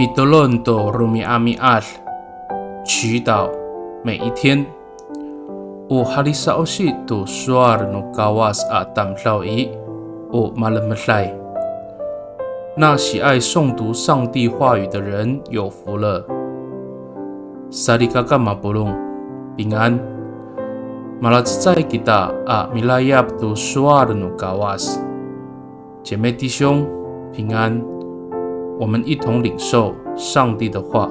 Mitolon do rumi ami al， 祈祷每一天。O halisa osi do suar no kawas a damlau i o malamalai。那喜爱诵读上帝话语的人有福了。Sarikaka mapulung， 平安。Malacai kita a milayap do suar no kawas。姐妹弟兄，平安。我们一同领受上帝的话。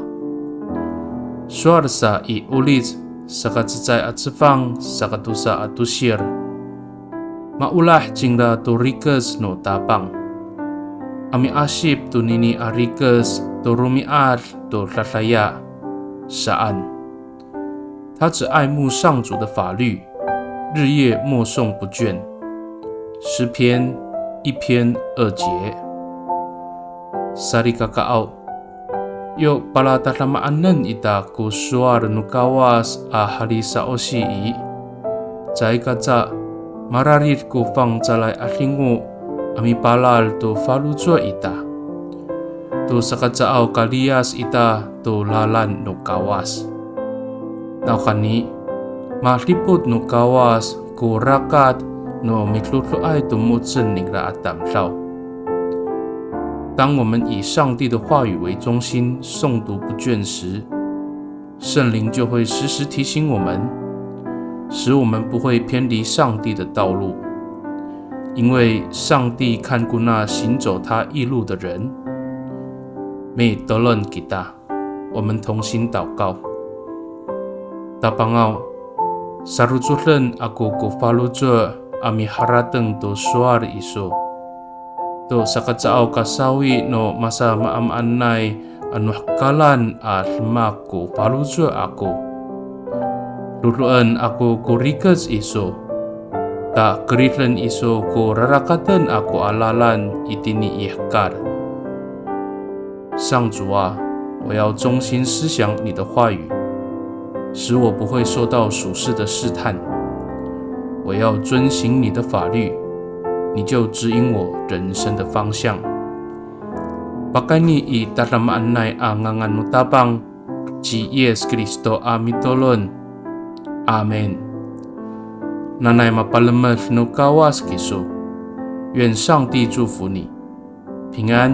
Suar sa i ulit sakacicay at sifang sakatusa at tusir. Maulah jingla to rikas no tapang. Ami asip to nini arikas to rumiar to lalaya. Saan？ 他只爱慕上主的法律，日夜默诵不倦。诗篇1篇2节。Sarikakaaw yo palatalamaan ita ku suar no kawas a halisa osi i jai kaca mararit ku fang calai ahingu ami palal to falujo ita to sakacaaw kalias ita to lalan no kawas naukani mahliput no kawas ku rakat no mitlutluay to mutsen ningla atamlaw。当我们以上帝的话语为中心诵读不倦时，圣灵就会时时提醒我们，使我们不会偏离上帝的道路，因为上帝看顾那行走他义路的人。Mitolon kita， 我们同心祷告。Tapangau sarujulen aku ku falujo ami harateng do suar iso。To sakacaaw kasawi no masa maamanay anuhkalan at maku palujo ako. Luluan ako kurikas iso. Ta keritlan iso ko rarakatan ako alalan itini ihkar。上主啊，我要忠心思想你的话语，使我不会受到属世的试探。我要遵行你的法律。你就指引我人生的方向。Pakani i tatamaan nay angangan mo tapang Ji Yesus Kristo amitolon. Amen。Nanay mapalamat no kawas kiso。愿上帝祝福你，平安。